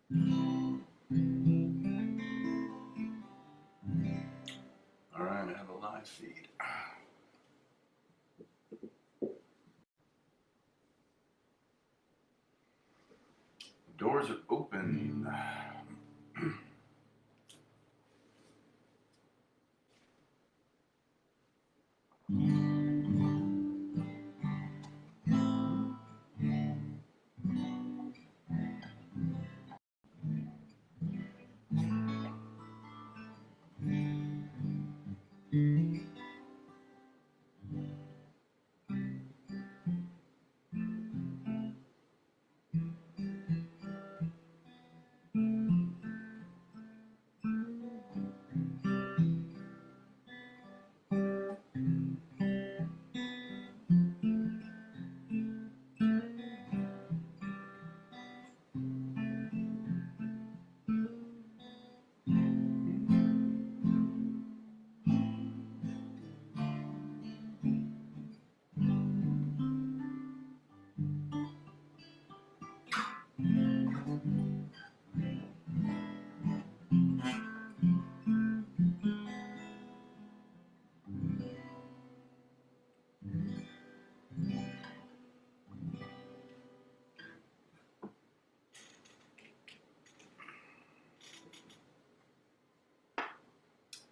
All right, I have a live feed. Doors are open.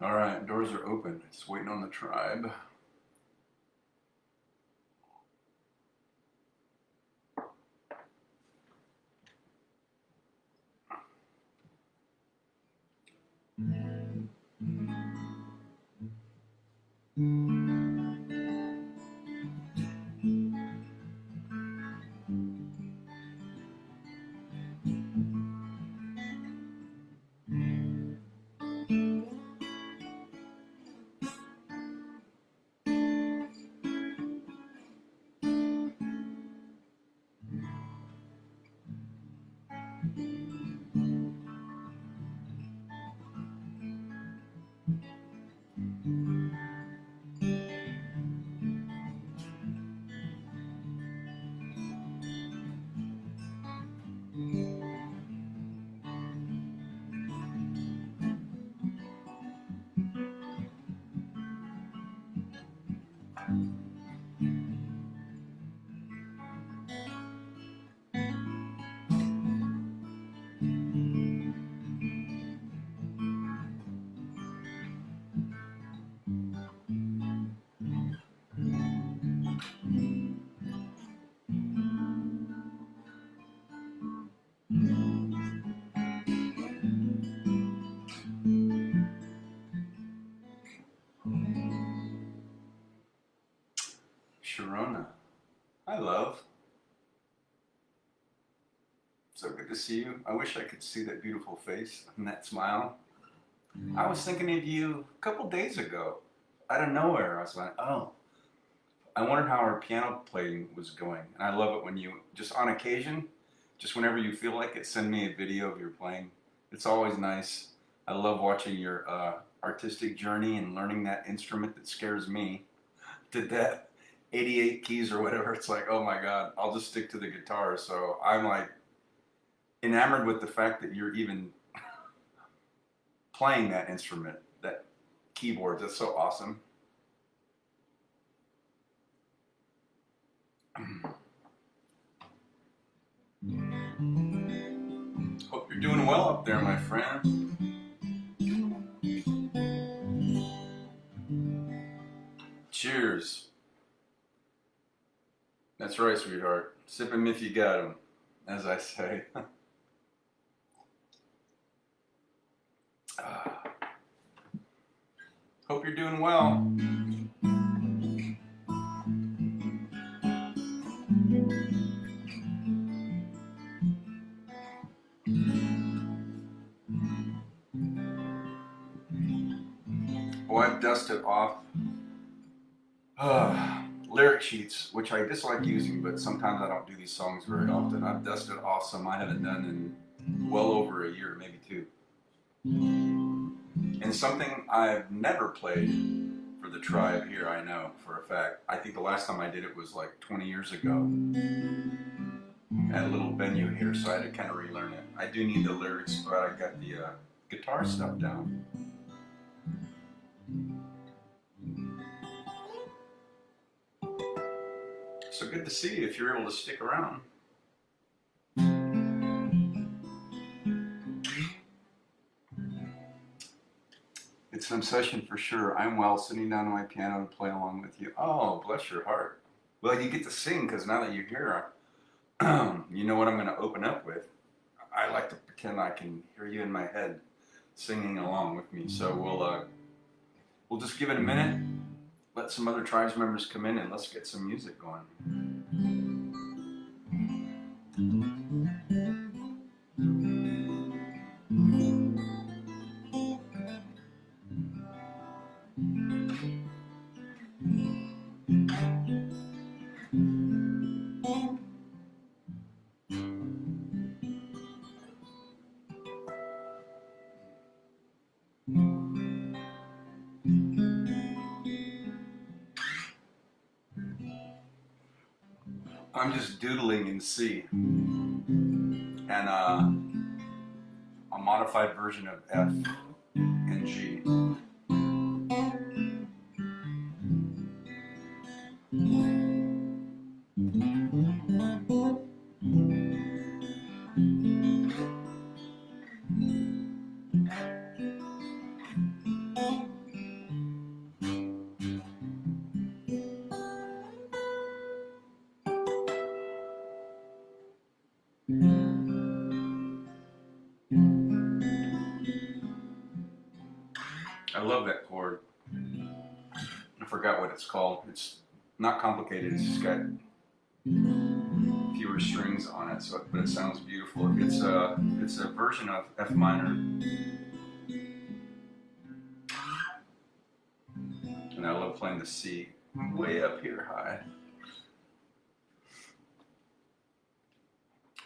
All right, doors are open. Just waiting on the tribe. Sharona. Hi, love. So good to see you. I wish I could see that beautiful face and that smile. I was thinking of you a couple days ago. Out of nowhere, I was like, oh, I wondered how our piano playing was going. And I love it when you, just on occasion, just whenever you feel like it, send me a video of your playing. It's always nice. I love watching your artistic journey and learning that instrument that scares me. Did that 88 keys or whatever. It's like, oh my God, I'll just stick to the guitar. So I'm like enamored with the fact that you're even playing that instrument, that keyboard. That's so awesome. Hope you're doing well up there, my friend. Cheers. That's right, sweetheart. Sip 'em if you got 'em, as I say. Hope you're doing well. Well, I've dusted off lyric sheets, which I dislike using, but sometimes I don't do these songs very often. I've dusted off some I haven't done in well over a year, maybe two. And something I've never played for the tribe here, I know for a fact. I think the last time I did it was like 20 years ago. at a little venue here, so I had to kind of relearn it. I do need the lyrics, but I got the guitar stuff down. So good to see you if you're able to stick around. It's an obsession for sure. I'm well sitting down to my piano to play along with you. Oh, bless your heart. Well, you get to sing because now that you're here, you know what I'm going to open up with. I like to pretend I can hear you in my head singing along with me. So we'll just give it a minute, let some other Tribes members come in, and let's get some music going. I'm just doodling in C, and a modified version of F and G. I love that chord. I forgot what it's called. It's not complicated. It's just got fewer strings on it, but it sounds beautiful. It's a version of F minor, and I love playing the C way up here high.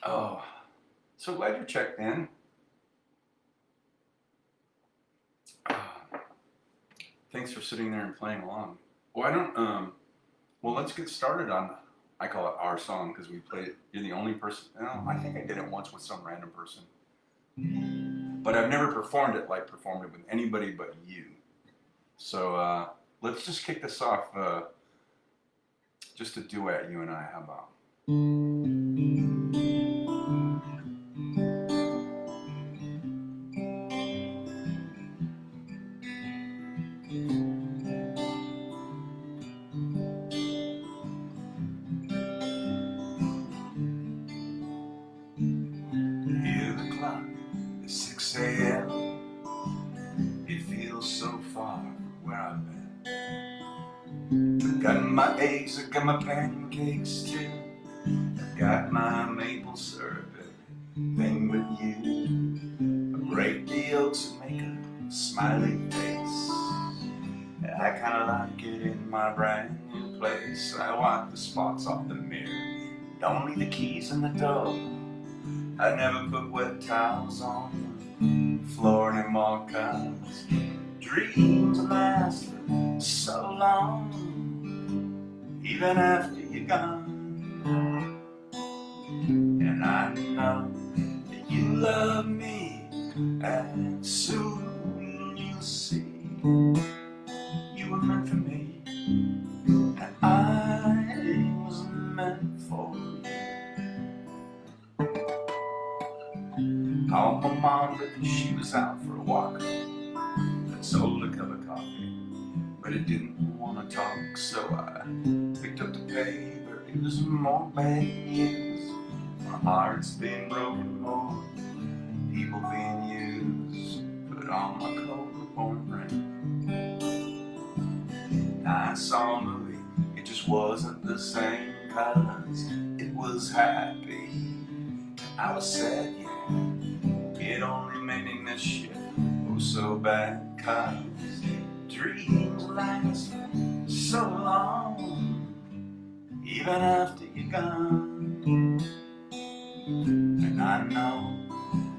Oh, so glad you checked in. Thanks for sitting there and playing along. Why don't, well, let's get started on, I call it our song because we played it. You're the only person, no, I think I did it once with some random person. But I've never performed it with anybody but you. So let's just kick this off, just a duet, you and I, how about? Hear the clock, it's 6 a.m. It feels so far from where I've been. Got my eggs, I got my pancakes too. I've got my maple syrup, everything but you. A great deal to make a smiley face. I kinda like it in my brand new place. I wipe the spots off the mirror. Don't leave the keys in the door. I never put wet towels on the floor anymore, 'cause dreams last for so long, even after you're gone. And I know that you love me, and soon you'll see you were meant for me, and I was meant for you. Called my mom, but she was out for a walk. I sold a cup of coffee, but it didn't want to talk, so I picked up the paper. It was more bad news. My heart's been broken more, people being used. Put on my coat in the pouring rain. I saw a movie, it just wasn't the same, 'cause it was happy. I was sad, yeah. It only made me miss you oh so bad, 'cause dreams last so long, even after you're gone. And I know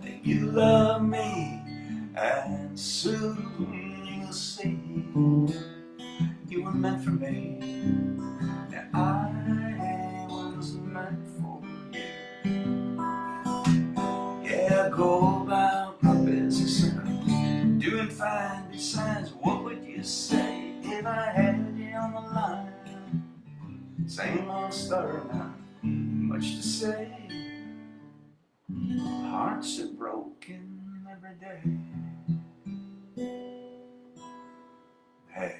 that you love me, and soon you'll see you were meant for me, and I was meant for you. I go about my business and I'm doing fine. Besides, what would you say if I had you on the line? Same old story now, much to say. Hearts are broken every day. Hey.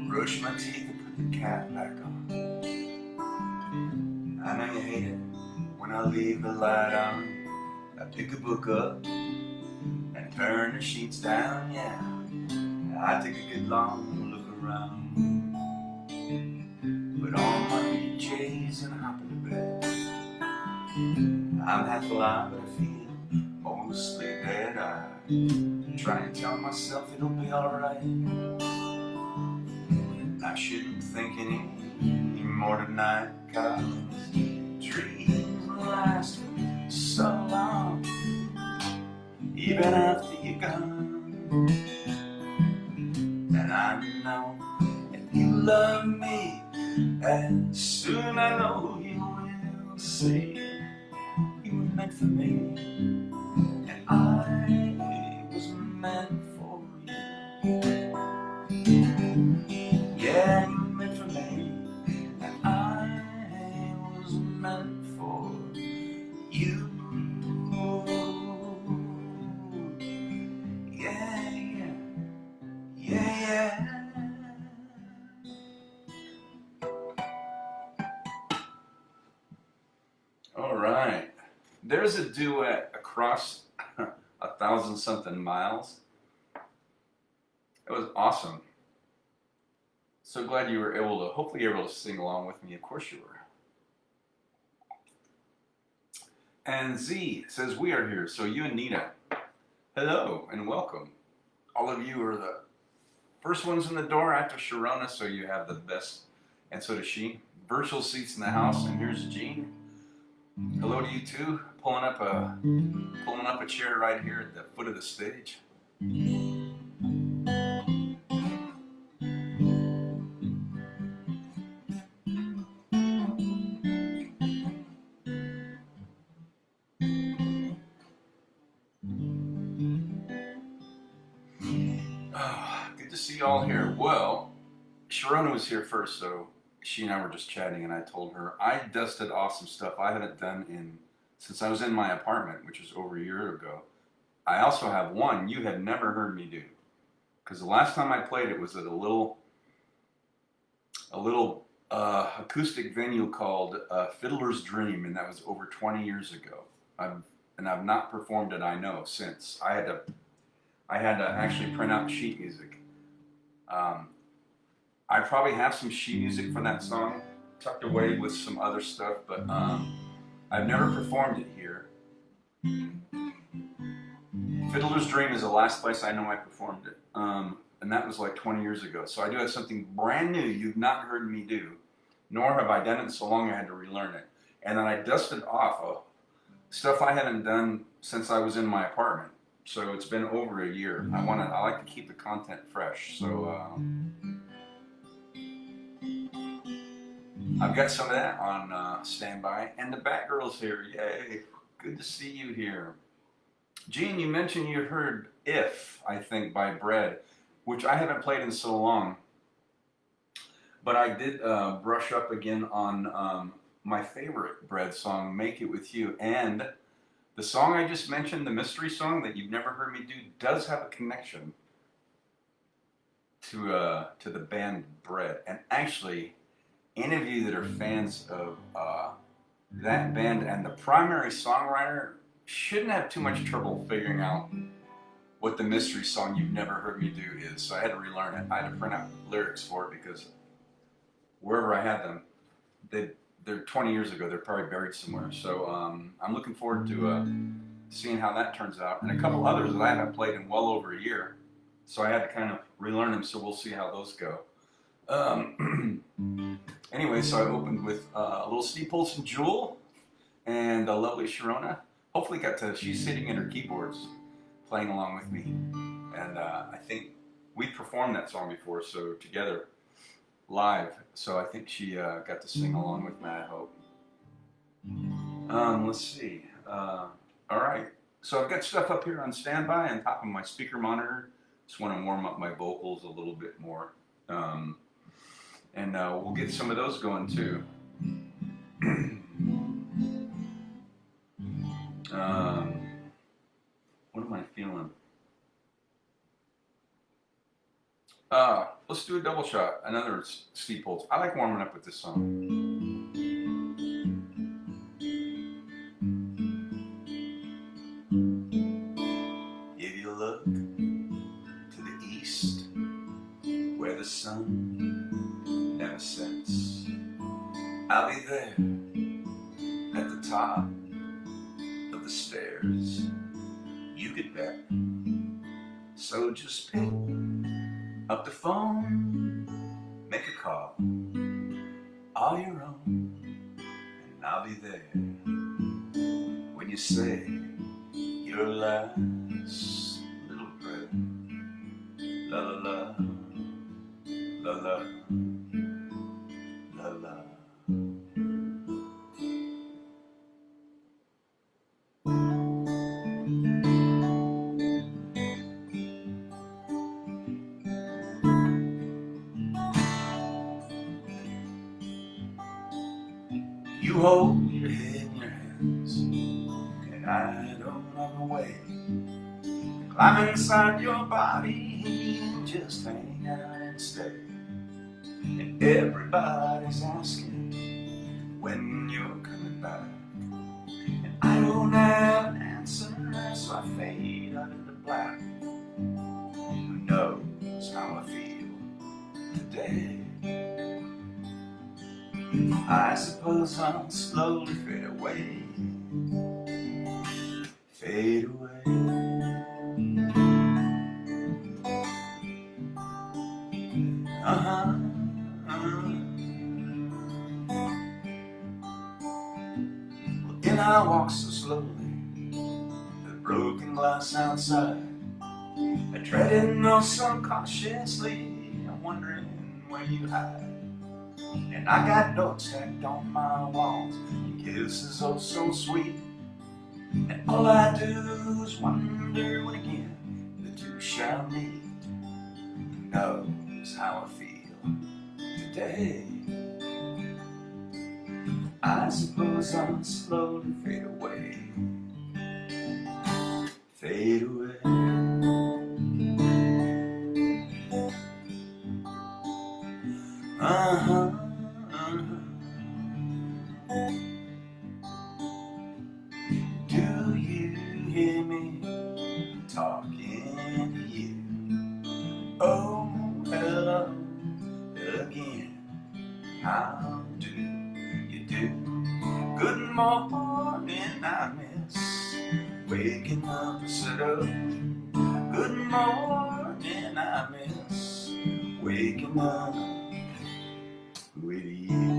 Brush my teeth and put the cap back on. I know you hate it when I leave the light on. I pick a book up and turn the sheets down, yeah. I take a good long look around. Put on my PJs and hop into bed. I'm half alive but I feel mostly dead. I try and tell myself it'll be alright. I shouldn't think any more tonight, 'cause dreams last so long, even after you're gone. And I know that you love me, and soon I know you will see you were meant for me, and I was meant for you. Yeah, you were meant for me, and I was meant for you. Yeah, yeah, yeah, yeah. All right. There's a duet, Across 1,000-something miles. It was awesome. So glad you were able to, hopefully you were able to sing along with me. Of course you were. And Z says, we are here. So you and Nita, hello and welcome. All of you are the first ones in the door after Sharona, so you have the best, and so does she. Virtual seats in the house, and here's Jean. Hello to you too. Pulling up a chair right here at the foot of the stage. Oh, good to see you all here. Well, Sharona was here first, so she and I were just chatting, and I told her I dusted off some stuff I haven't done since I was in my apartment, which was over a year ago. I also have one you had never heard me do, because the last time I played it was at a little acoustic venue called Fiddler's Dream, and that was over 20 years ago. I've not performed it, I know, since. I had to actually print out sheet music. I probably have some sheet music for that song tucked away with some other stuff, but I've never performed it here. Fiddler's Dream is the last place I know I performed it, and that was like 20 years ago. So I do have something brand new you've not heard me do, nor have I done it in so long I had to relearn it. And then I dusted off stuff I haven't done since I was in my apartment. So it's been over a year. I like to keep the content fresh. So I've got some of that on standby. And the Batgirl's here. Yay. Good to see you here. Gene, you mentioned you heard If, I think, by Bread, which I haven't played in so long. But I did brush up again on my favorite Bread song, Make It With You. And the song I just mentioned, the mystery song that you've never heard me do, does have a connection to the band Bread. And actually, any of you that are fans of that band and the primary songwriter shouldn't have too much trouble figuring out what the mystery song You've Never Heard Me Do is. So I had to relearn it. I had to print out lyrics for it because wherever I had them, they're 20 years ago. They're probably buried somewhere. So I'm looking forward to seeing how that turns out. And a couple others that I haven't played in well over a year. So I had to kind of relearn them. So we'll see how those go. Anyway, so I opened with a little Steve Polson Jewel. and the lovely Sharona. Hopefully got to, she's sitting at her keyboards playing along with me. And I think we performed that song before, so together, live. So I think she got to sing along with me, I hope. Let's see. All right. So I've got stuff up here on standby on top of my speaker monitor. Just want to warm up my vocals a little bit more. And we'll get some of those going too. What am I feeling? Let's do a double shot. Another Steve Poltz. I like warming up with this song. If you look to the east, where the sun never sets, I'll be there at the top of the stairs. You could bet. So just pick up the phone, make a call, all your own, and I'll be there when you say your last little prayer. La la la, la la, la la. You hold your head in your hands, and I don't have a way. Climb inside your body, just hang out and stay. And everybody's asking when you're coming back. And I don't have an answer, so I fade out into black. Who knows how I feel today? I suppose I'll slowly fade away. Fade away. Well, in I walk so slowly, the broken glass outside. I tread in oh so cautiously, I'm wondering where you hide. And I got notes stacked on my walls, kisses oh so sweet. And all I do is wonder when again the two shall meet. Who knows how I feel today? I suppose I'll slowly fade away. Fade away. Do you hear me talking to you? Oh, hello again. How do you do? Good morning, I miss waking up and sit up. Good morning, I miss waking up with you.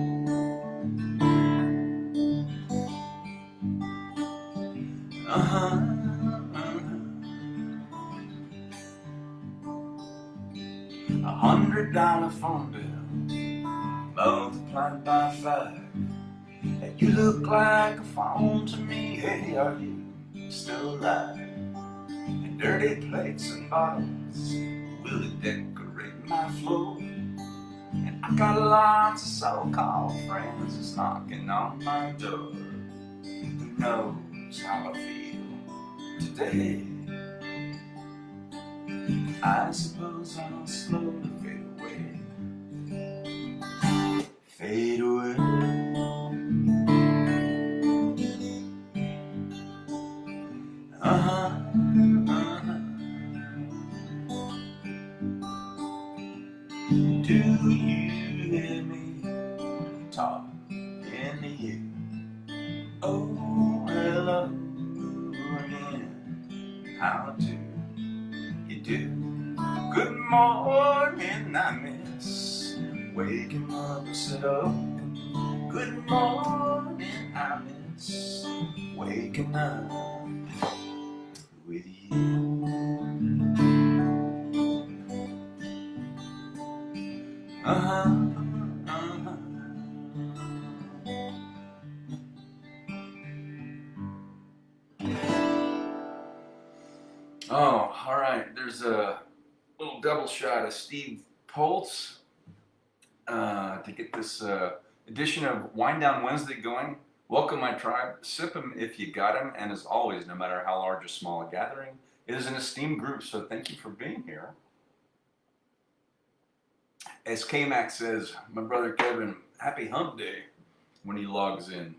$100 phone bill multiplied by 5. And you look like a phone to me. Hey, are you still alive? And dirty plates and bottles will it decorate my floor? And I got lots of so-called friends that's knocking on my door. Who knows how I feel today? I suppose I'll slowly fade away. Fade away. Do you hear me talking to you? Oh, hello again. How do you do? Good morning, I miss waking up and sit up. Good morning, I miss waking up with you. Oh, all right. There's a little double shot of Steve Poltz to get this edition of Wind Down Wednesday going. Welcome, my tribe. Sip 'em if you got 'em, and as always, no matter how large or small a gathering, it is an esteemed group, so thank you for being here. As K-Mac says, my brother Kevin, happy hump day when he logs in.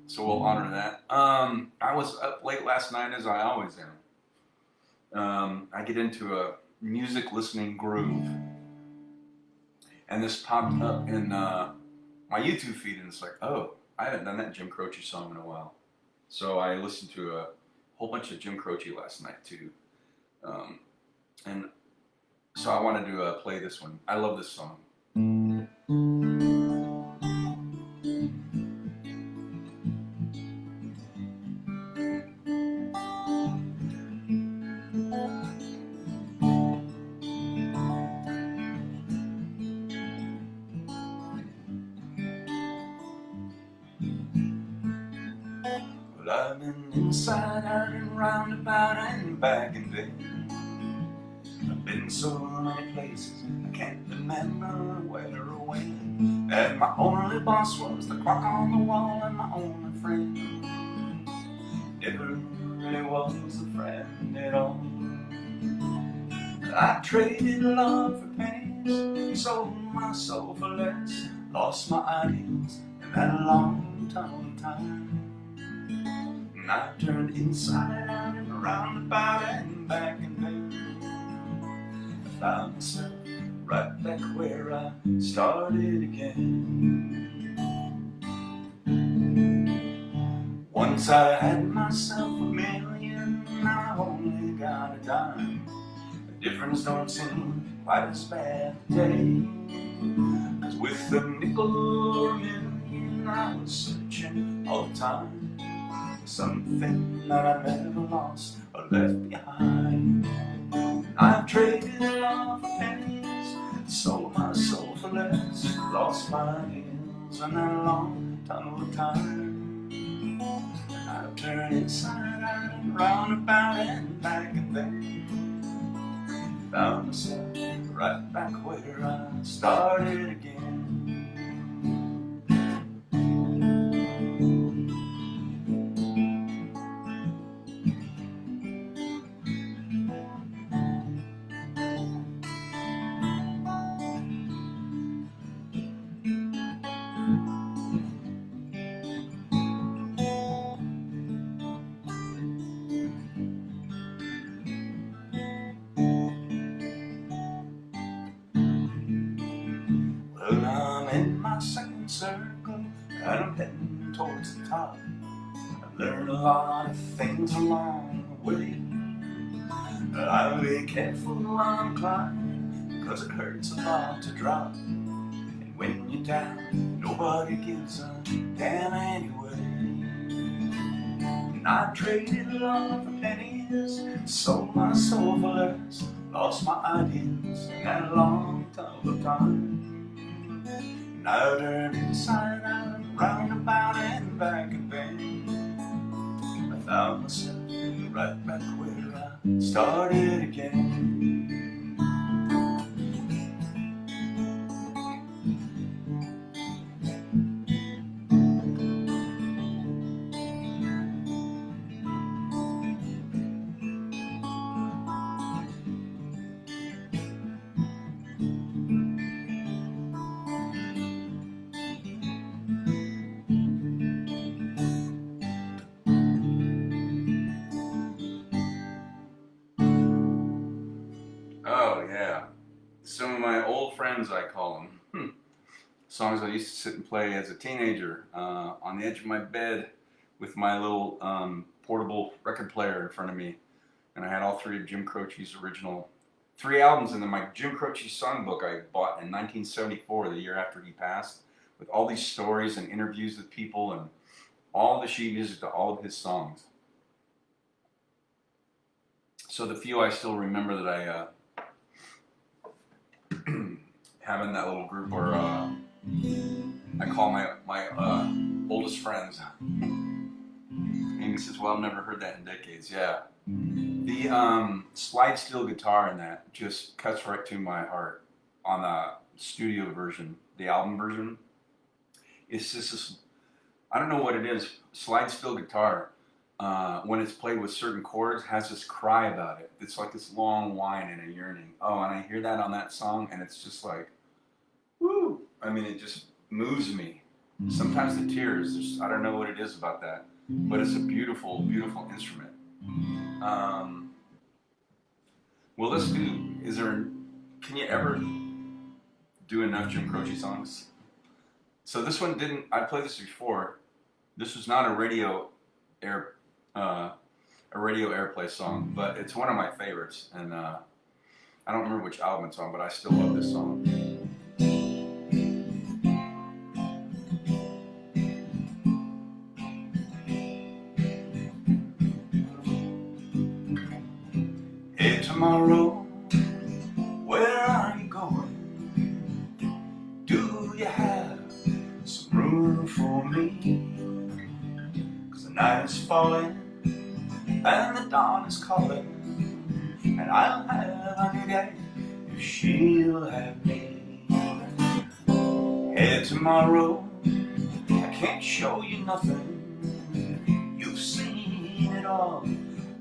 So we'll honor that. I was up late last night, as I always am. I get into a music listening groove, and this popped up in my YouTube feed, and it's like, oh, I haven't done that Jim Croce song in a while. So I listened to a whole bunch of Jim Croce last night too, and so I wanted to play this one. I love this song. Well, I've been inside out and roundabout and back and then I've been so many places I can't remember where or when. And my only boss was the clock on the wall, and my only friend never really was a friend at all. I traded love for pennies, sold my soul for less, lost my ideals in that long tunnel of time. And I turned inside out and roundabout and back and then I found myself right back where I started again. Once I had myself a million, now I only got a dime. The difference don't seem quite as bad today, 'cause with the nickel or a million I was searching all the time for something that I never lost or left behind. I've traded love for pennies, sold my soul for less, lost my heels in that long tunnel of time. And I've turned inside out and roundabout and back and then found myself right back where I started again. Well, I'm in my second circle and I'm heading towards the top. I've learned a lot of things along the way. I'll be careful while I'm climbing, 'cause it hurts a lot to drop. And when you're down, nobody gives a damn anyway. And I traded love for pennies, sold my soul for less, lost my ideals in that long tunnel of time. And I turned inside out and roundabout and back and then I found myself right back where I started again. Oh yeah, some of my old friends, I call them. Songs I used to sit and play as a teenager on the edge of my bed with my little portable record player in front of me. And I had all three of Jim Croce's original 3 albums in my Jim Croce songbook I bought in 1974, the year after he passed, with all these stories and interviews with people. And all the sheet music to all of his songs. So the few I still remember that I have in that little group where I call my oldest friends. Amy says, "Well, I've never heard that in decades." Yeah, the slide steel guitar in that just cuts right to my heart. On the studio version, the album version, it's just this. I don't know what it is. Slide steel guitar, when it's played with certain chords, has this cry about it. It's like this long whine and a yearning. Oh, and I hear that on that song, and it's just like, woo! I mean, it just moves me. Sometimes the tears. I don't know what it is about that, but it's a beautiful, beautiful instrument. Well, let's do. Can you ever do enough Jim Croce songs? So this one didn't. I played this before. This was not a radio airplay song, but it's one of my favorites, and I don't remember which album it's on, but I still love this song. Hey, tomorrow, where are you going? Do you have some room for me? 'Cause the night is falling and the dawn is calling, and I'll have a new day if she'll have me. Hey, tomorrow, I can't show you nothing. You've seen it all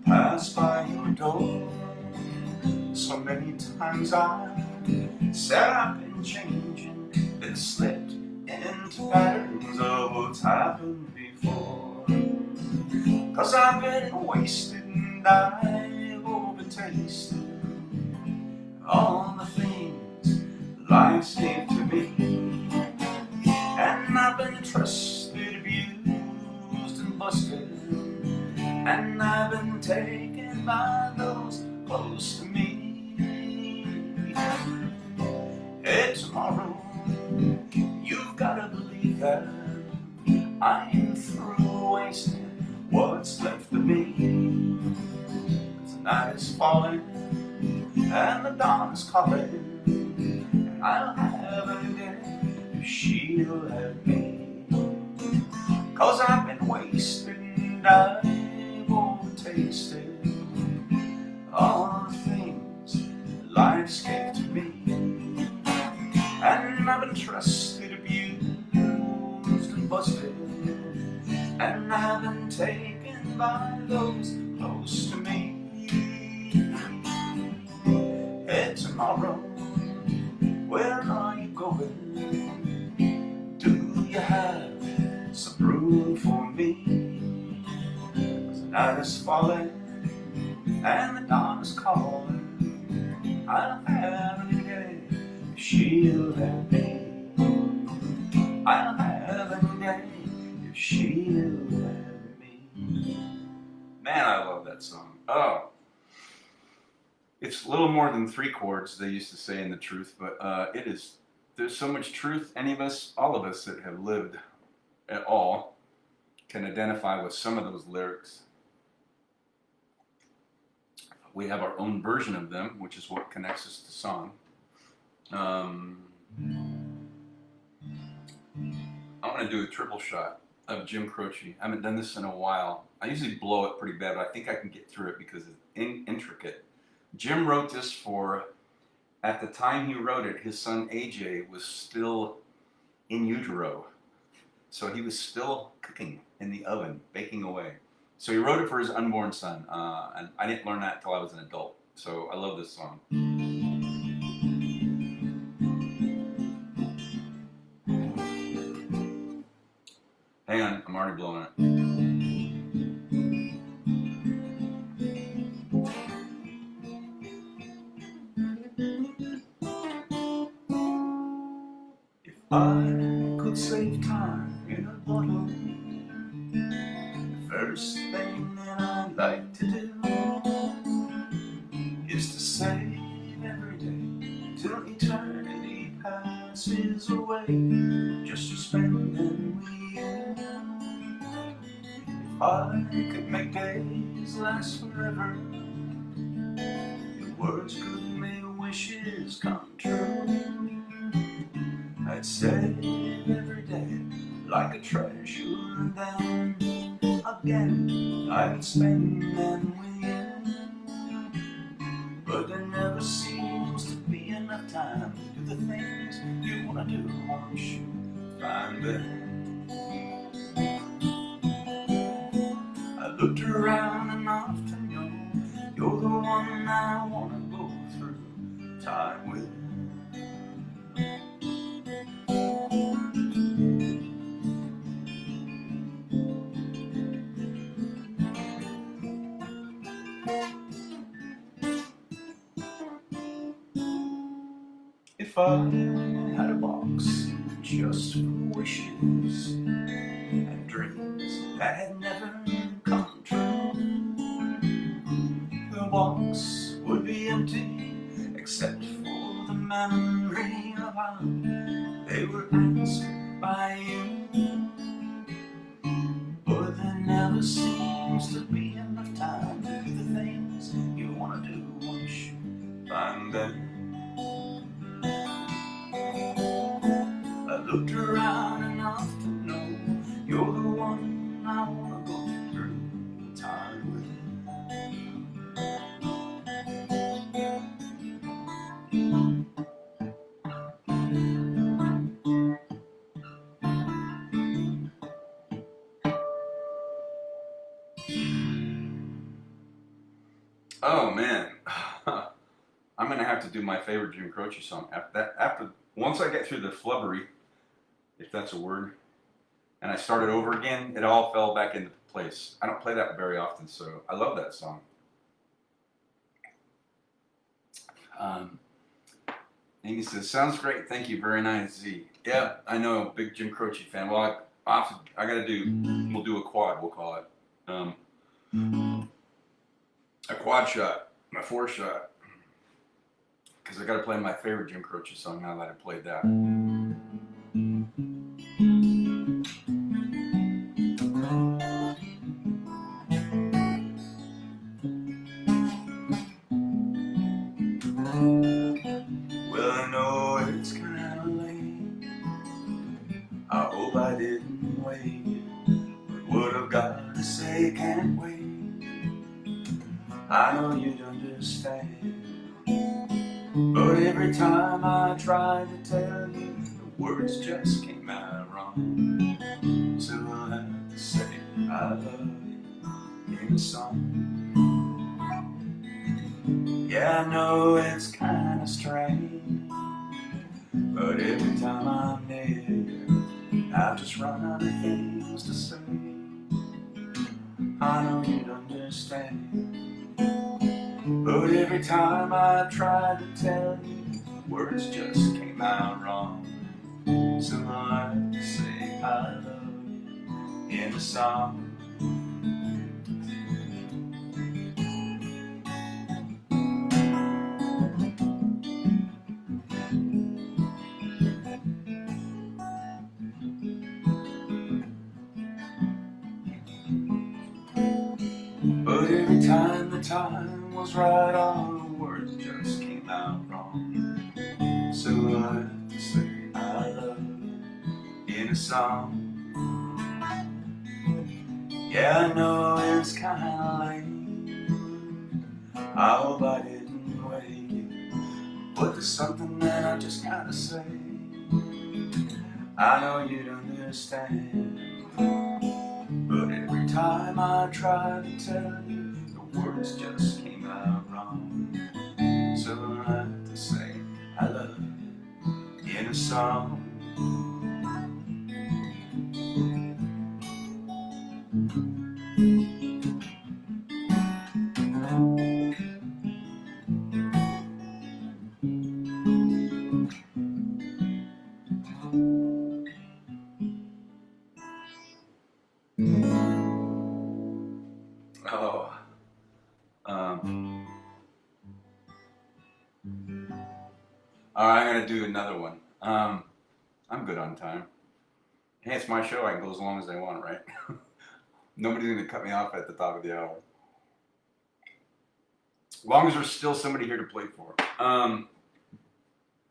pass by your door. So many times I said I've been changing, then slipped into patterns of what's happened before. 'Cause I've been wasted and I've overtasted all the things life gave to me. And I've been trusted, abused and busted, and I've been taken by those close to me. Hey, tomorrow, you've gotta believe that I ain't through wasting what's left of me. 'Cause the night is falling and the dawn is calling, and I'll have a new day if she'll have me. 'Cause I've been wasted and I've overtasted all the things life's gave to me. And I've been trusted, abused and busted, and I've been taken by those close to me. Hey, tomorrow, where are you going? Do you have some room for me? 'Cause the night is falling and the dawn is calling, I'll have a new day if she'll have me. I'll have a new day if she'll have me. Man, I love that song. Oh, it's a little more than 3 chords, they used to say in The Truth, but it is. There's so much truth. Any of us, all of us that have lived at all, can identify with some of those lyrics. We have our own version of them, which is what connects us to song. I want to do a triple shot of Jim Croce. I haven't done this in a while. I usually blow it pretty bad, but I think I can get through it because it's intricate. Jim wrote this for, at the time he wrote it, his son AJ was still in utero. So he was still cooking in the oven, baking away. So he wrote it for his unborn son, and I didn't learn that until I was an adult. So I love this song. Hang on, I'm already blowing it. If I could save time in a bottle, the first thing that I'd like to do is to save every day till eternity passes away, just to spend them with you. I could make days last forever, your words could make wishes come true. I'd save every day like a treasure, and then again I would spend them with you. But there never seems to be enough time to do the things you wanna do once you find them. I looked around enough to know you're the one I wanna go through time with. If I had a box just for wishes and dreams that had never come true, the box would be empty except for the memory of how they were answered by you. But there never seems to be enough time to do the things you wanna do once you find them. I looked around enough to know you're the one I wanna go through time with. Oh man, I'm gonna have to do my favorite Jim Croce song after once I get through the flubbery, if that's a word, and I started over again, it all fell back into place. I don't play that very often, so I love that song. Amy says, sounds great, thank you, very nice, Z. Yeah, I know, big Jim Croce fan. Well, I gotta do, we'll do a quad, we'll call it. A quad shot, my 4-shot. Because I gotta play my favorite Jim Croce song now that I played that. Well, I know it's kinda late, I hope I didn't wait, but what I've got to say can't wait. I know you'd understand, but every time I try to tell you, the words just came out wrong. So I'll have to say I love you in a song. Yeah, I know it's kinda strange, but every time I'm near you, I just run out of things to say. I know you'd understand, but every time I try to tell you, words just came out wrong. So I have to say I love you in a song. But every time the time was right, all the words just came out wrong. So I have to say I love you in a song. Yeah, I know it's kinda late, I hope I didn't wake you, but there's something that I just gotta say. I know you'd understand, but every time I try to tell you, the words just came out wrong. So I have to say I love you in a song. Oh, all right, I'm gonna do another one. I'm good on time. Hey, it's my show. I can go as long as I want, right? Nobody's going to cut me off at the top of the hour. As long as there's still somebody here to play for.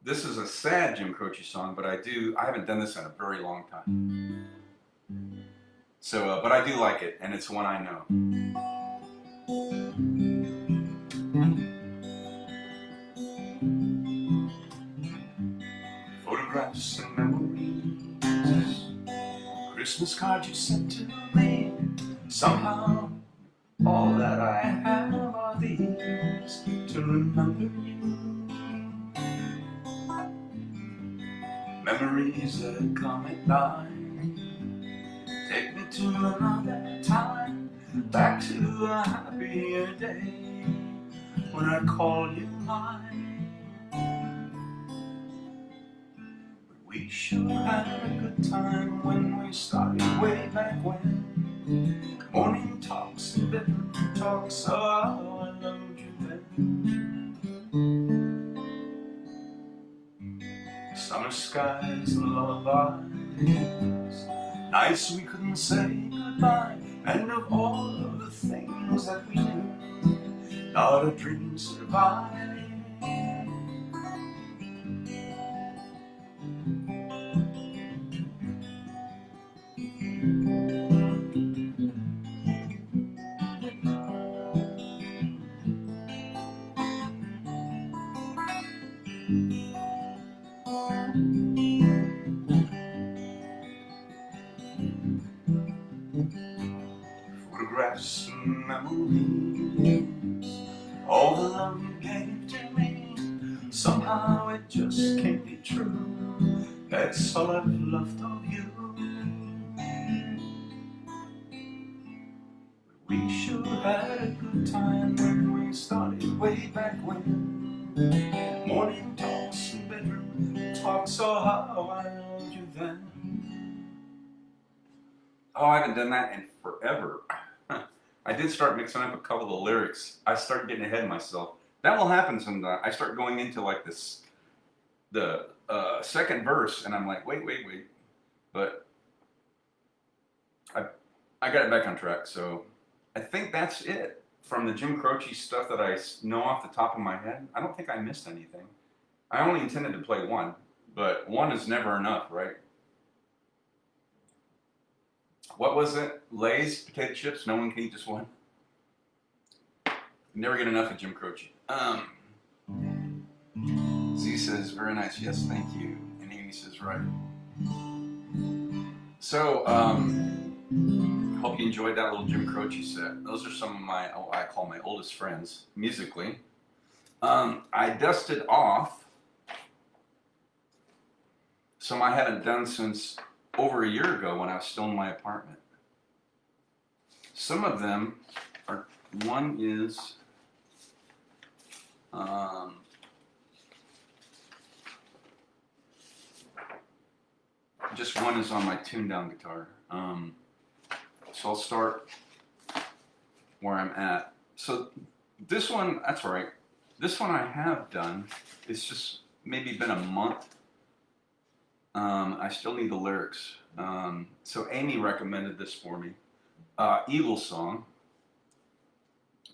This is a sad Jim Croce song, but I haven't done this in a very long time. So, but I do like it, and it's one I know. Photographs and memories, Christmas cards you sent to me. Somehow, all that I have are these to remember you. Memories that come at night, take me to another time, back to a happier day when I call you mine. We sure had a good time when we started way back when. Morning talks and bedroom talks, oh, I loved you then. Summer skies and lullabies, nights we couldn't say goodbye, and of all of the things that we knew, not a dream survived. Photographs and memories, all the love you gave to me, somehow it just can't be true. That's all I've left of you. We sure had a good time when we started way back when. Morning talks and bedroom talks, oh how I loved you then. Oh, I haven't done that in forever. I did start mixing up a couple of lyrics. I started getting ahead of myself. That will happen sometimes. I start going into like the second verse, and I'm like, wait. But I got it back on track. So I think that's it from the Jim Croce stuff that I know off the top of my head. I don't think I missed anything. I only intended to play one, but one is never enough, right? What was it? Lay's potato chips? No one can eat just one? Never get enough of Jim Croce. Z says, very nice. Yes, thank you. And Amy says, right. So, hope you enjoyed that little Jim Croce set. Those are some of my, I call my oldest friends, musically. I dusted off some I hadn't done since over a year ago when I was still in my apartment. Some of them are, one is just one is on my tuned down guitar. So I'll start where I'm at. So this one, that's right. This one I have done. It's just maybe been a month. I still need the lyrics. So Amy recommended this for me. Eagle Song.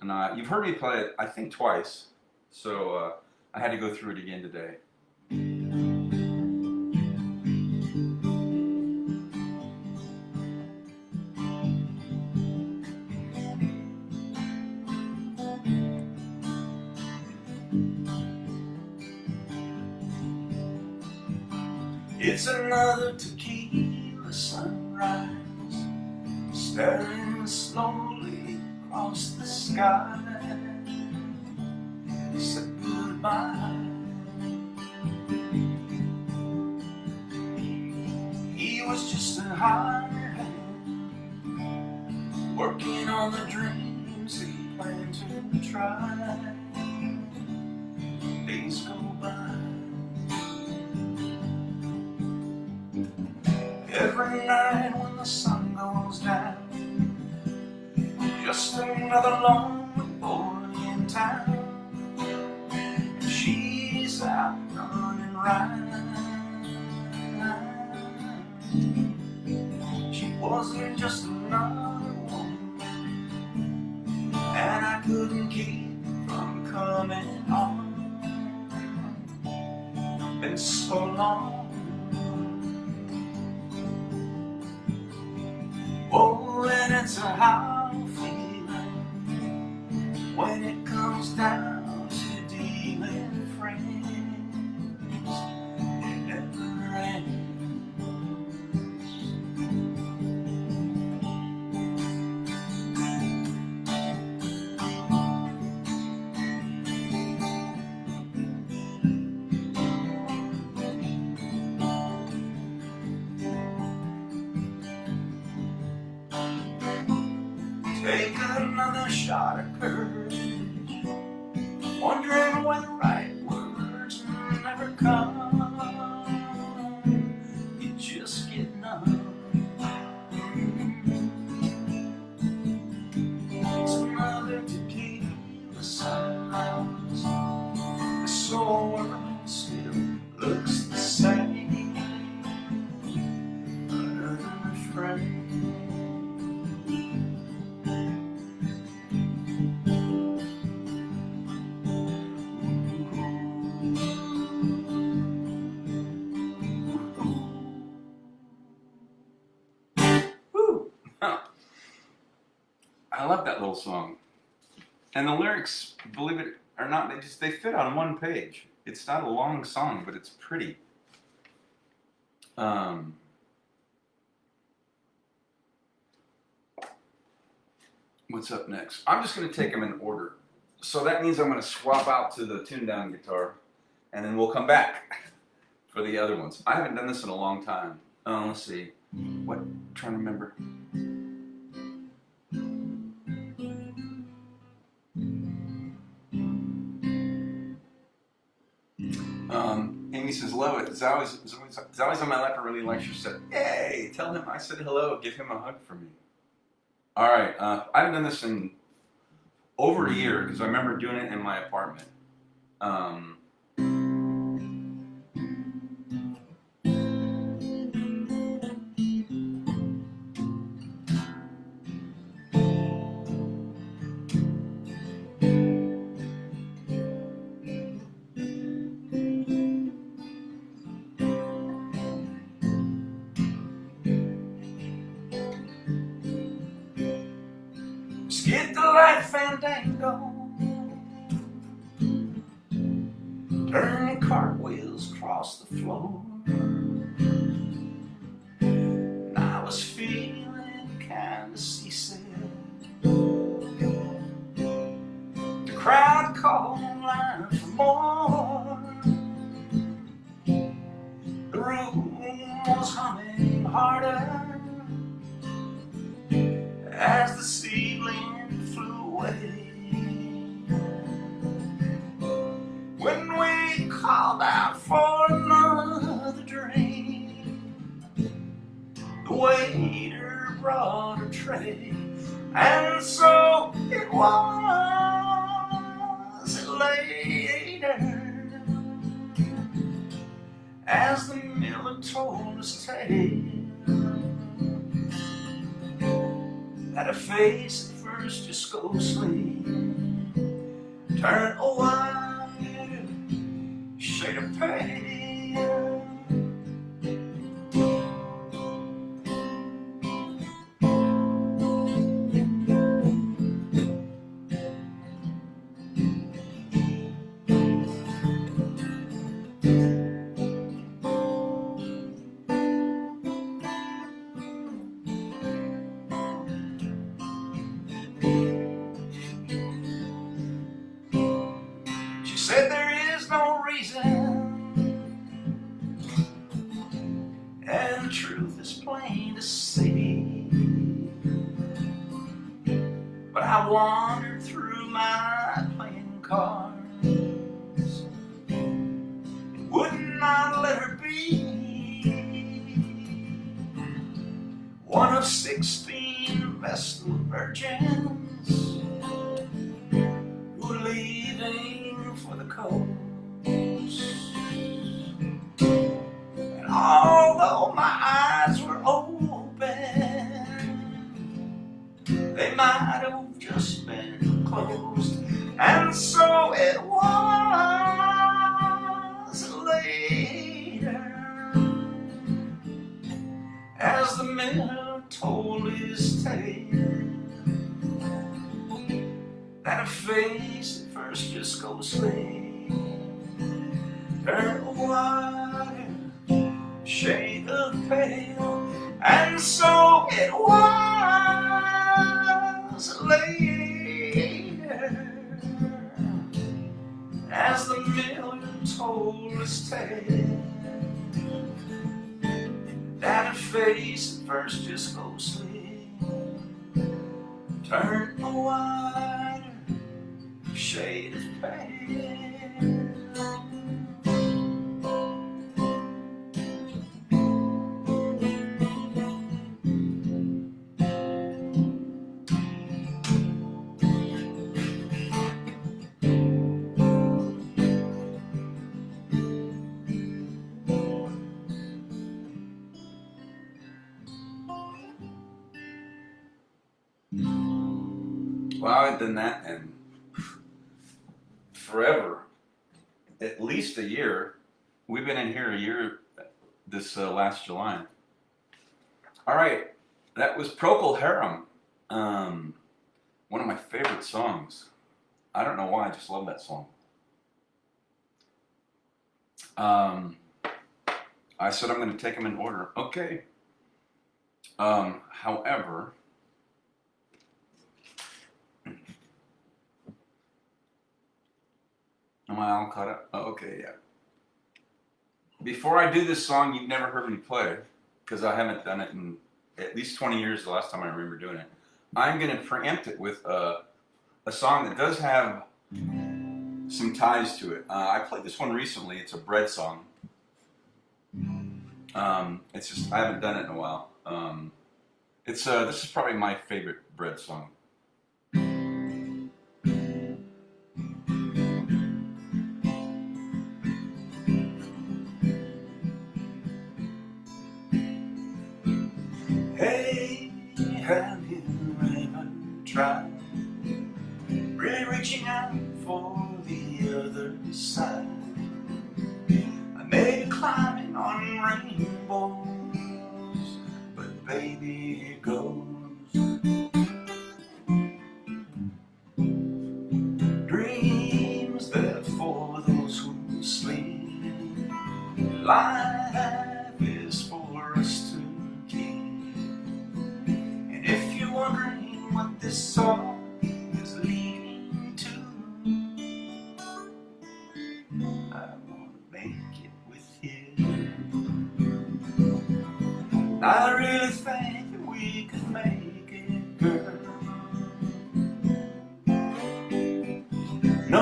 And you've heard me play it, I think, twice. So I had to go through it again today. It's another tequila sunrise, staring slowly across the sky. He said goodbye. He was just a hired hand, working on the dreams he planned to try. Days go by. Every night when the sun goes down, just another lonely boy in town, and she's out running riot. She wasn't just another woman, coming on. Been so long. Oh, and it's a high feeling when it comes down to dealing friends. It never ends. Take another shot of courage, wondering when the right words never come. You just get numb. It's another tequila sunrise. This whole world still looks the same. Another friend. I love that little song. And the lyrics, believe it or not, they fit on one page. It's not a long song, but it's pretty. What's up next? I'm just going to take them in order. So that means I'm going to swap out to the tuned down guitar, and then we'll come back for the other ones. I haven't done this in a long time. Let's see. What? I'm trying to remember. Amy says, love it. It's always on my lap. I really like she said, hey, tell him I said hello. Give him a hug for me. All right. I haven't done this in over a year because I remember doing it in my apartment. Get the light fandango, turning cartwheels across the floor. And I was feeling kind of seasick. The crowd called in line for more. The room was humming harder as the ceiling flew away. When we called out for another drink, the waiter brought a tray, and so it was later, as the miller told his tale, that a face at first just ghostly turned a white shade of pale. Said there is no reason, and the truth is plain to see. But I wandered through my playing cards and would not let her be one of 16 vestal virgins who were leaving for the coast. And although my eyes were open, they might have just been closed, and so it was later, as the miller told his tale, that a face at first just ghostly turned white, shade of pale, and so it was later, as the miller told his tale, that a face at first just ghostly turned a whiter shade of pale. Well, I haven't done that in forever, at least a year. We've been in here a year this last July. All right, that was Procol Harum, one of my favorite songs. I don't know why, I just love that song. I said I'm going to take them in order. Okay. However, am I all caught up? Oh, okay, yeah. Before I do this song, you've never heard me play, because I haven't done it in at least 20 years, the last time I remember doing it. I'm going to preempt it with a song that does have some ties to it. I played this one recently. It's a Bread song. It's just, I haven't done it in a while. This is probably my favorite Bread song. Hey, have you ever tried really reaching out for the other side? I may be climbing on rainbows, but baby, here goes. Dreams that for those who sleep, life is for us to keep. And if you're wondering what this song is leading to, I wanna make it with you. I really think that we could make it, girl. No,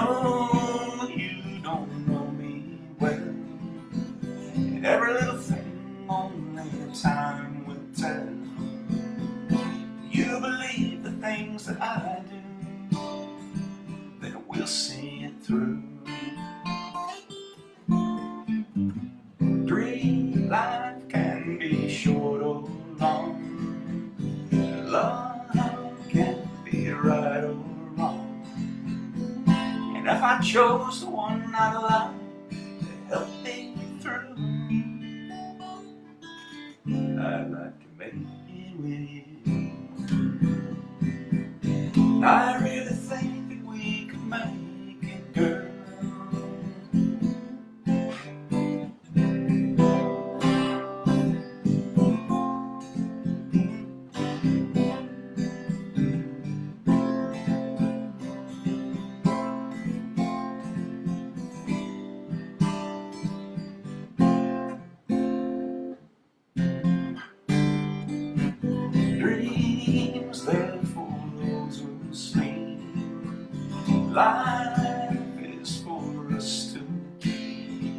you don't know me well, and every little thing only time will tell. You believe the things that I do, then we'll see it through. Dream life can be short or long, love can be right or wrong. And if I chose the one I love to help me through, I'd like to make it with you. I really think that we could make it, girl. Dreams there for those who sleep. Life is for us to keep.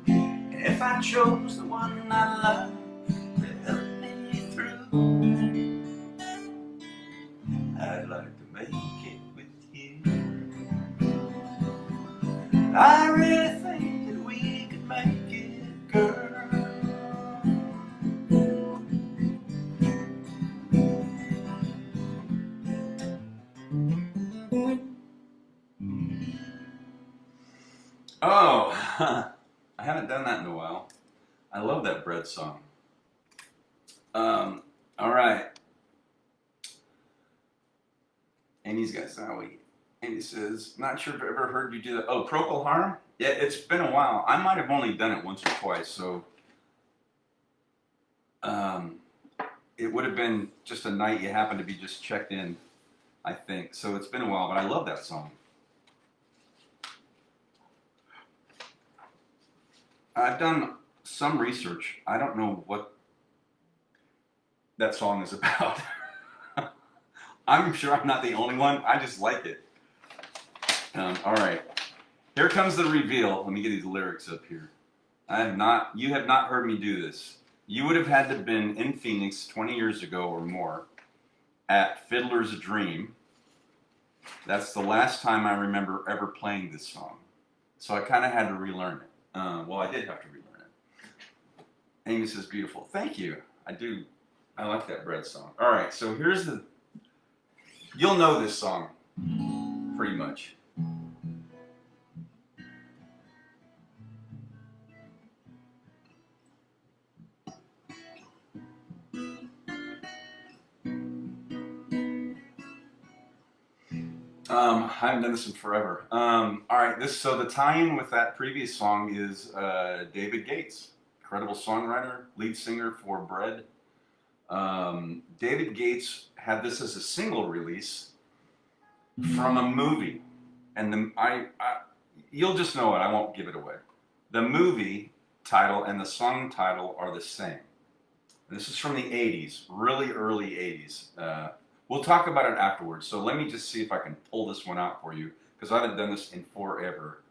And if I chose the one I love to help me through, I'd like to make it with you. I really think that we could make it, girl. Oh, I haven't done that in a while. I love that bread song. All right. Amy's got Zowie. Amy says, not sure if I've ever heard you do that. Oh, Procol Harum? Yeah, it's been a while. I might have only done it once or twice, so um, it would have been just a night you happened to be just checked in, I think. So it's been a while, but I love that song. I've done some research. I don't know what that song is about. I'm sure I'm not the only one. I just like it. All right. Here comes the reveal. Let me get these lyrics up here. You have not heard me do this. You would have had to have been in Phoenix 20 years ago or more at Fiddler's Dream. That's the last time I remember ever playing this song. So I kind of had to relearn it. Well, I did have to relearn it. Amy says, beautiful. Thank you. I do. I like that bread song. All right, so you'll know this song pretty much. I haven't done this in forever. All right, so the tie-in with that previous song is David Gates, incredible songwriter, lead singer for Bread. David Gates had this as a single release from a movie, and you'll just know it. I won't give it away. The movie title and the song title are the same. This is from the 80s, really early 80s. We'll talk about it afterwards. So let me just see if I can pull this one out for you, because I haven't done this in forever.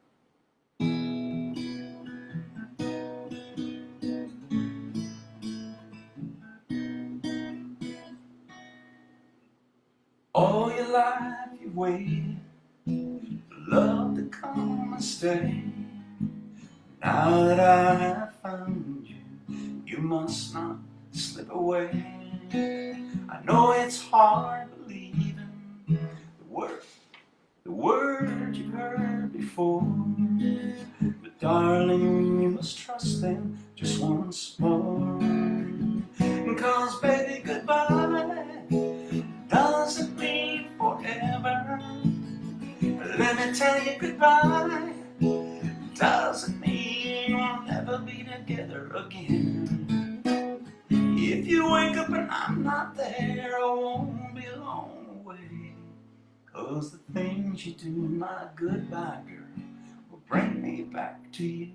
All your life you waited for love to come and stay. Now that I have found you, you must not slip away. I know it's hard believing the word you've heard before, but darling, you must trust them just once more. 'Cause baby, goodbye doesn't mean forever. Let me tell you, goodbye doesn't mean we'll never be together again. If you wake up and I'm not there, I won't be long away. 'Cause the things you do, my goodbye girl, will bring me back to you.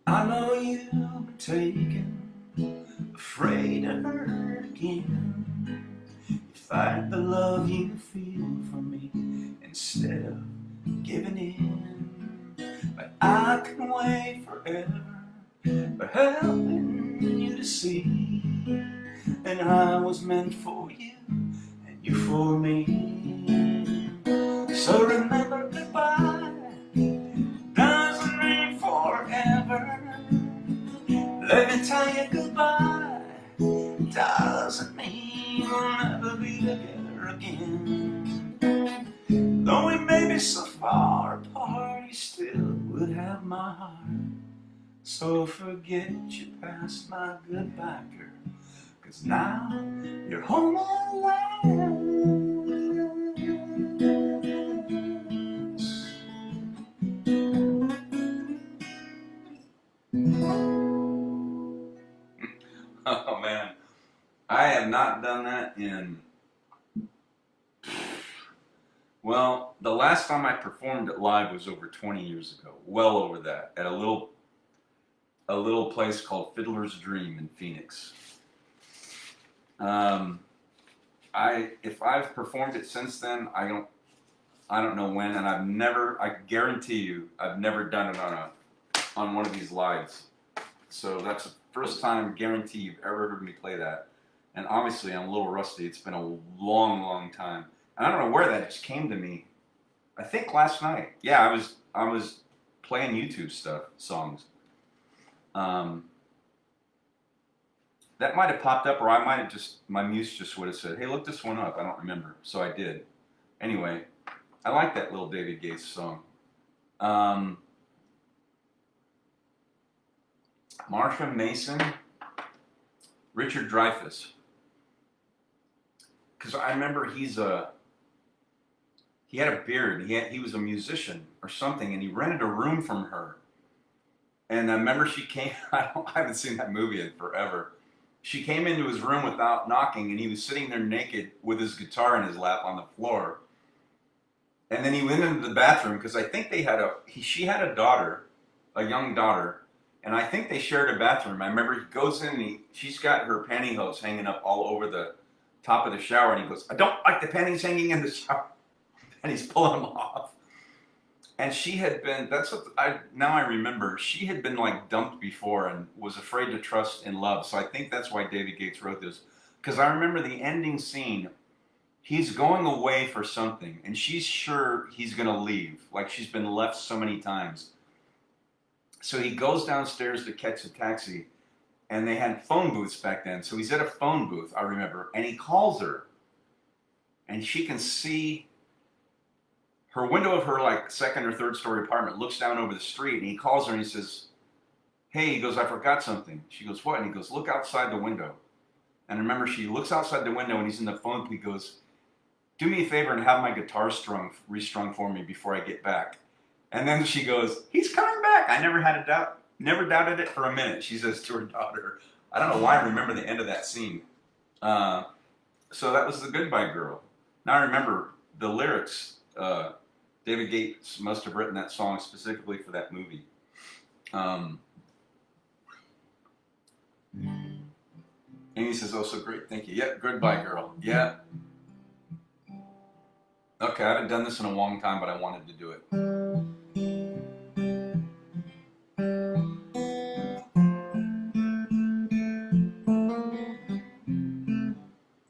I know you've been taken, afraid of hurt again. You fight the love you feel for me instead of giving in. But I can wait forever for helping you to see that I was meant for you and you for me. So remember, goodbye doesn't mean forever. Let me tell you, goodbye doesn't mean we'll never be together again. Though we may be so far apart, you still would have my heart. So forget your past, my goodbye girl, 'cause now you're home alone. Oh man, I have not done that in, well, the last time I performed it live was over 20 years ago, well over that, at a little place called Fiddler's Dream in Phoenix. If I've performed it since then, I don't know when, and I guarantee you, I've never done it on one of these lives. So that's the first time, guarantee, you've ever heard me play that. And obviously, I'm a little rusty. It's been a long, long time, and I don't know where that just came to me. I think last night. Yeah, I was playing YouTube songs. That might have popped up, or I might have just, my muse just would have said, hey, look this one up. I don't remember. So I did. Anyway, I like that little David Gates song. Marsha Mason, Richard Dreyfuss. Because I remember he had a beard. He was a musician or something, and he rented a room from her. And I remember she came, I haven't seen that movie in forever. She came into his room without knocking, and he was sitting there naked with his guitar in his lap on the floor. And then he went into the bathroom, because I think she had a daughter, a young daughter, and I think they shared a bathroom. I remember he goes in, and she's got her pantyhose hanging up all over the top of the shower, and he goes, I don't like the panties hanging in the shower. And he's pulling them off. And she had been, now I remember, she had been like dumped before and was afraid to trust in love. So I think that's why David Gates wrote this. Because I remember the ending scene, he's going away for something, and she's sure he's going to leave. Like she's been left so many times. So he goes downstairs to catch a taxi, and they had phone booths back then. So he's at a phone booth, I remember, and he calls her. And she can see her window of her like second or third story apartment looks down over the street, and he calls her and he says, hey, he goes, I forgot something. She goes, what? And he goes, look outside the window. And remember, she looks outside the window and he's in the phone. He goes, do me a favor and have my guitar restrung for me before I get back. And then she goes, he's coming back. I never doubted it for a minute, she says to her daughter. I don't know why I remember the end of that scene. So that was the Goodbye Girl. Now I remember the lyrics. David Gates must have written that song specifically for that movie. Amy says, oh, so great, thank you. Yep, Goodbye Girl. Yeah. Okay, I haven't done this in a long time, but I wanted to do it.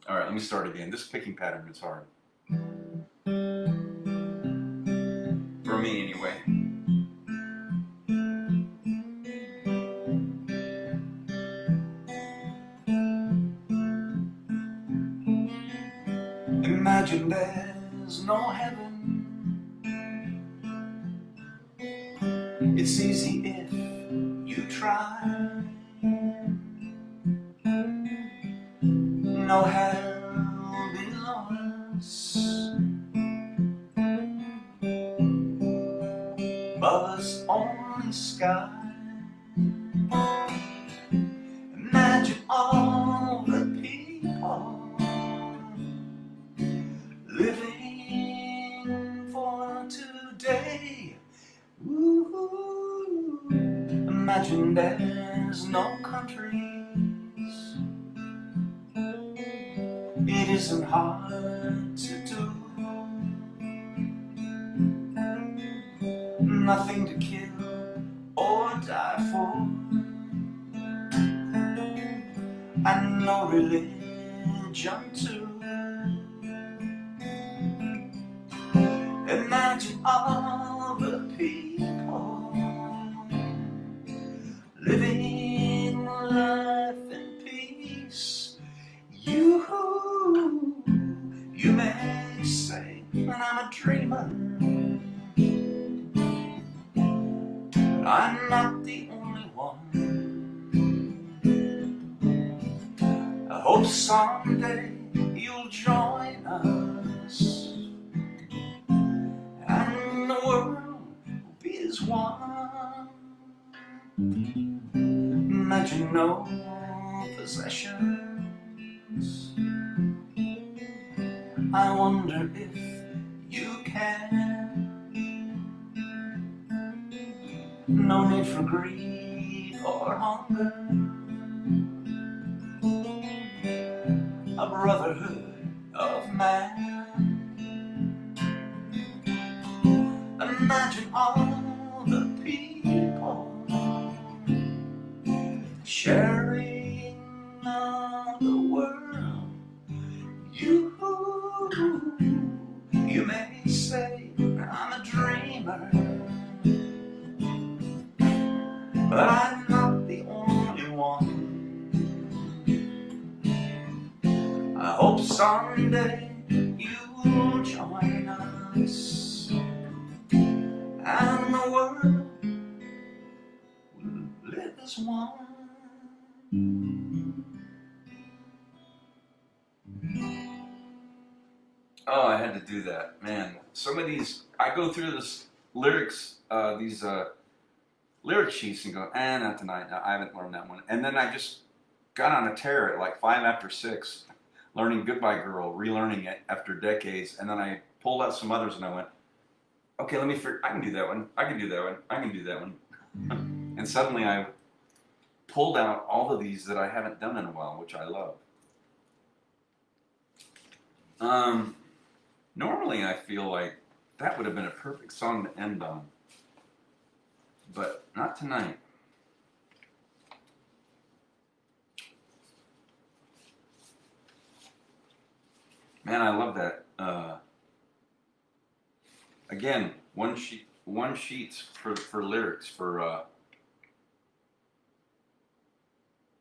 All right, let me start again. This picking pattern is hard. For me, anyway. Imagine there's no heaven. It's easy if you try. No hell below us. Above us only sky. Imagine all the people living for today. Ooh, imagine there's no countries. It isn't hard to do. Nothing to kill or die for, and no religion too. Imagine all the people living life in peace. You may say I'm a dreamer, but I'm not the only one. I hope someday you'll join us, and the world will be as one. Imagine no possessions. I wonder if you can. No need for greed or hunger. A brotherhood of man. Imagine all the people sharing the world. You may say I'm a dreamer, but I'm not the only one. someday you'll join us, and the world will live as one. Oh, I had to do that, man. Some of these, I go through this lyrics, these lyric sheets and go, not tonight. No, I haven't learned that one. And then I just got on a tear at like 5 after 6, learning Goodbye Girl, relearning it after decades. And then I pulled out some others and I went, okay, let me figure, I can do that one. I can do that one. I can do that one. And suddenly I pulled out all of these that I haven't done in a while, which I love. Normally I feel like that would have been a perfect song to end on, but not tonight. Man, I love that. Again, one sheet for lyrics for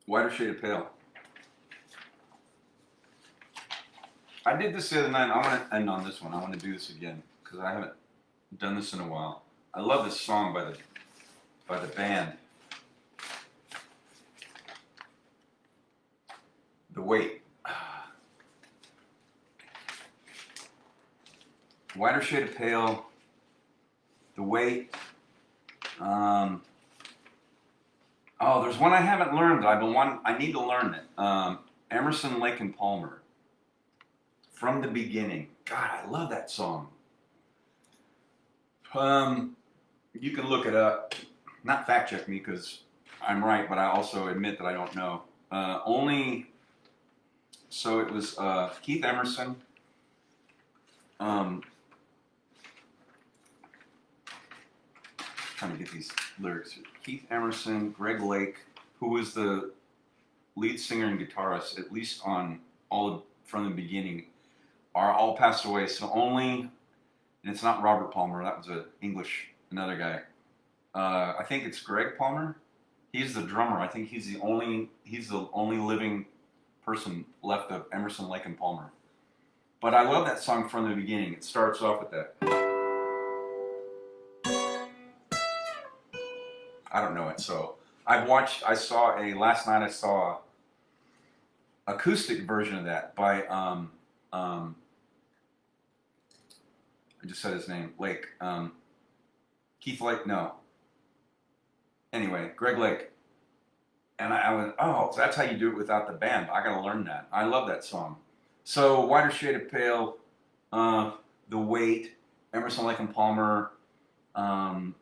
Whiter Shade of Pale. I did this the other night. I want to end on this one. I want to do this again because I haven't done this in a while. I love this song by the band. The Weight. Whiter Shade of Pale. The Weight. Oh, there's one I haven't learned. I need to learn it. Emerson, Lake and Palmer. From the Beginning. God, I love that song. You can look it up. Not fact check me because I'm right, but I also admit that I don't know. So it was Keith Emerson. Trying to get these lyrics. Keith Emerson, Greg Lake, who was the lead singer and guitarist, at least on From the Beginning, are all passed away. So and it's not Robert Palmer. That was another guy. I think it's Greg Palmer. He's the drummer. I think he's the only living person left of Emerson, Lake and Palmer. But I love that song From the Beginning. It starts off with that. I don't know it. So last night I saw acoustic version of that by I just said his name, Lake. Keith Lake, no. Anyway, Greg Lake. And I went, oh, so that's how you do it without the band. I gotta learn that. I love that song. So, Whiter Shade of Pale, The Weight, Emerson, Lake and Palmer.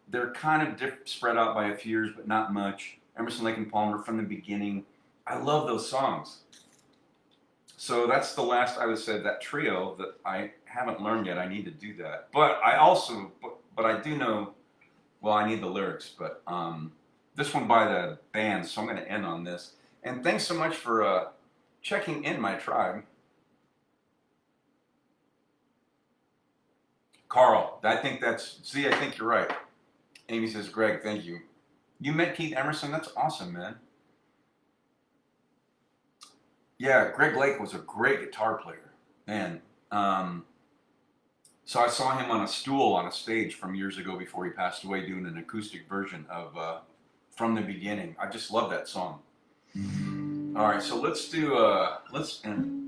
They're kind of spread out by a few years, but not much. Emerson, Lake and Palmer, From the Beginning. I love those songs. So that's the last, I would say, that trio that I haven't learned yet. I need to do that. But I do know, well, I need the lyrics, but this one by the band, so I'm going to end on this. And thanks so much for checking in, my tribe. Carl, I think you're right. Amy says, Greg, thank you. You met Keith Emerson? That's awesome, man. Yeah, Greg Lake was a great guitar player, man. So I saw him on a stool on a stage from years ago before he passed away doing an acoustic version of From the Beginning. I just love that song. All right, so let's end.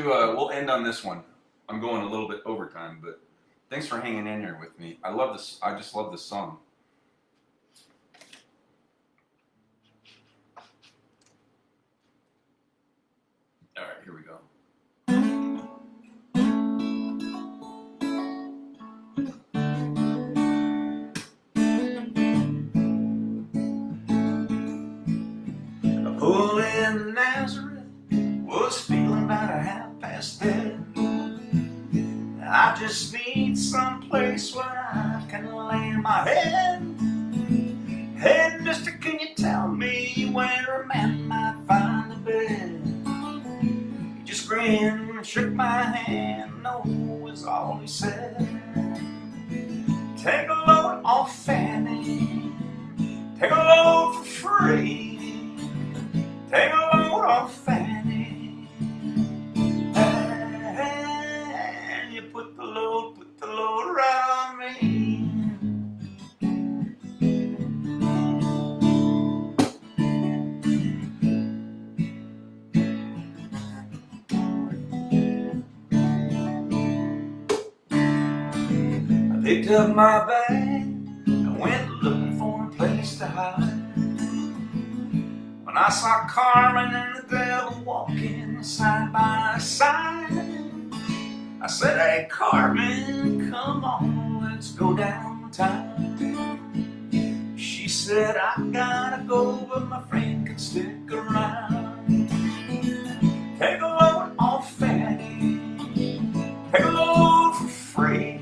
We'll end on this one. I'm going a little bit overtime, but thanks for hanging in here with me. I love this. I just love this song. All right, here we go. I pulled in Nazareth, was feeling about a 10:30. I just need some place where I can lay my head. Hey, mister, can you tell me where a man might find a bed? He just grinned and shook my hand, no is all he said. Take a load off Fanny, Take a load for free. Take a load off Fanny. And you put the load right on me. I picked up my bag and went looking for a place to hide. When I saw Carmen and the devil walking side by side, I said, hey Carmen, come on, let's go downtown. She said, I gotta go, but my friend can stick around. Take a load off Fanny. Take a load for free.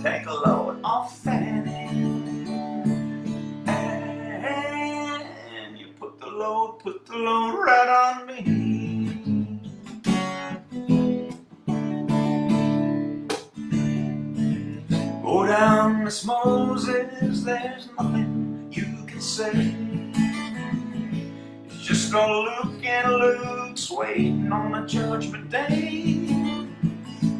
Take a load off Fanny. And you put the load right on me. Go down, Miss Moses, there's nothing you can say. It's just a look and Luke's waiting on the judgment day.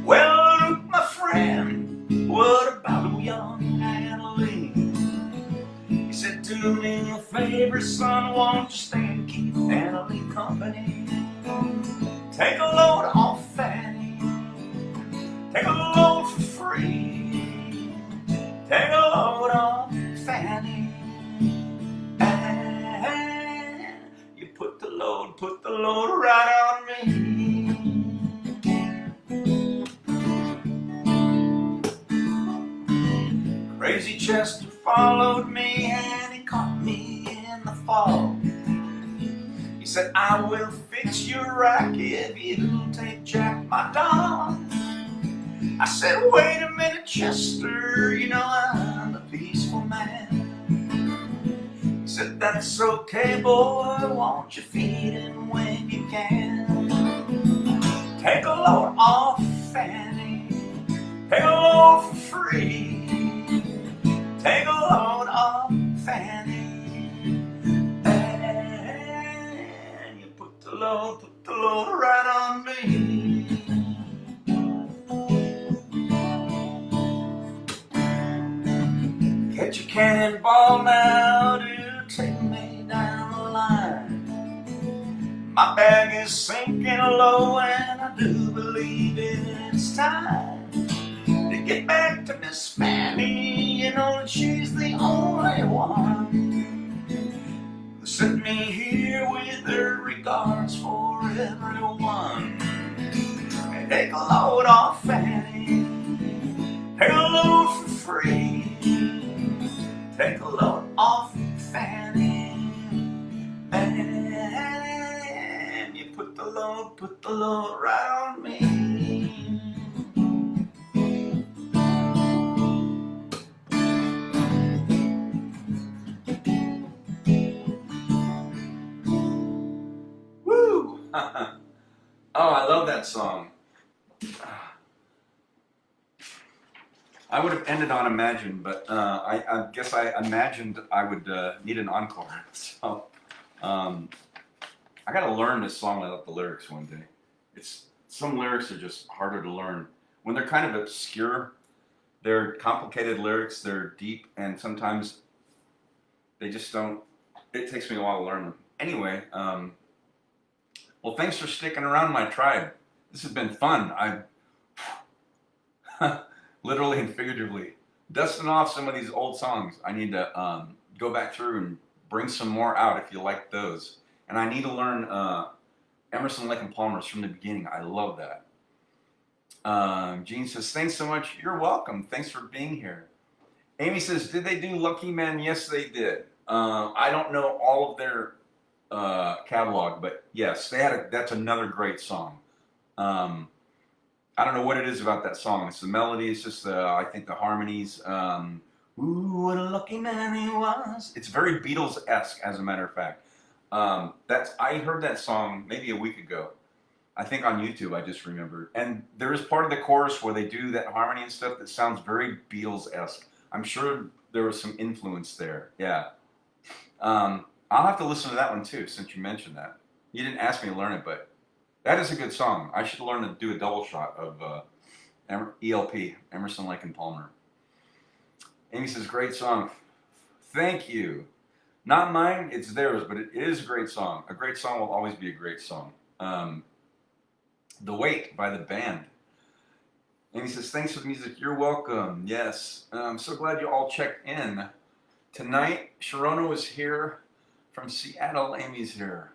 Well, Luke, my friend, what about young Adeline? He said, do me a favor, son, won't you stay and keep Adeline company? Take a load off Fanny. Take a load for free. Take a load off Fanny. And you put the load right on me. Crazy Chester followed me and he caught me in the fall. He said, I will fix your rack if you take Jack, my dog. I said, wait a minute, Chester, you know I'm a peaceful man. He said, that's okay, boy, won't you feed him when you can? Take a load off Fanny. Take a load for free. Take a load off Fanny. And you put the load right on me. Catch a cannonball now to take me down the line. My bag is sinking low and I do believe it's time to get back to Miss Fanny. You know that she's the only one who sent me here with her regards for everyone. And take a load off Fanny. Take a load for free. Take a load off Fanny. And you put the load right on me. Woo! Oh, I love that song. I would have ended on Imagine, but I guess I imagined I would need an encore. So I got to learn this song without the lyrics one day. Some lyrics are just harder to learn. When they're kind of obscure, they're complicated lyrics, they're deep, and sometimes they just don't, it takes me a while to learn them. Anyway, well, thanks for sticking around, my tribe. This has been fun. Literally and figuratively, dusting off some of these old songs. I need to go back through and bring some more out if you like those. And I need to learn Emerson, Lake and Palmer's from the beginning. I love that. Gene says, thanks so much. You're welcome. Thanks for being here. Amy says, did they do Lucky Man? Yes, they did. I don't know all of their catalog, but yes, they had that's another great song. I don't know what it is about that song. It's the melody. It's just, I think, the harmonies. Ooh, what a lucky man he was. It's very Beatles-esque, as a matter of fact. I heard that song maybe a week ago. I think on YouTube, I just remembered. And there is part of the chorus where they do that harmony and stuff that sounds very Beatles-esque. I'm sure there was some influence there. Yeah. I'll have to listen to that one too, since you mentioned that. You didn't ask me to learn it, but that is a good song. I should learn to do a double shot of ELP, Emerson, Lake and Palmer. Amy says, great song. Thank you. Not mine, it's theirs, but it is a great song. A great song will always be a great song. The Weight by the band. Amy says, thanks for the music. You're welcome. Yes. I'm so glad you all checked in. Tonight, Sharona was here from Seattle. Amy's here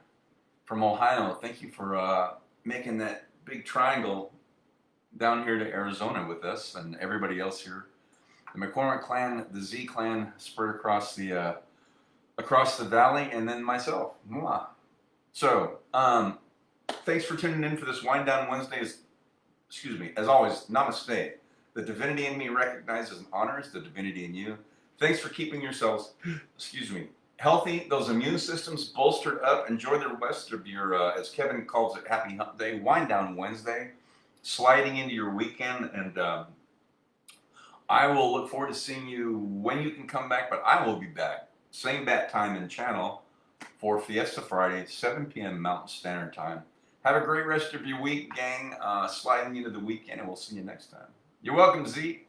from Ohio. Thank you for making that big triangle down here to Arizona with us and everybody else here. The McCormick clan, the Z clan spread across the valley, and then myself. Mwah. So, thanks for tuning in for this Wind Down Wednesdays. Excuse me, as always, namaste. The divinity in me recognizes and honors the divinity in you. Thanks for keeping yourselves, excuse me, healthy, those immune systems bolstered up. Enjoy the rest of your, as Kevin calls it, happy hump day, Wind Down Wednesday, sliding into your weekend. And I will look forward to seeing you when you can come back, but I will be back. Same bat time and channel for Fiesta Friday, 7 p.m. Mountain Standard Time. Have a great rest of your week, gang. Sliding into the weekend, and we'll see you next time. You're welcome, Z.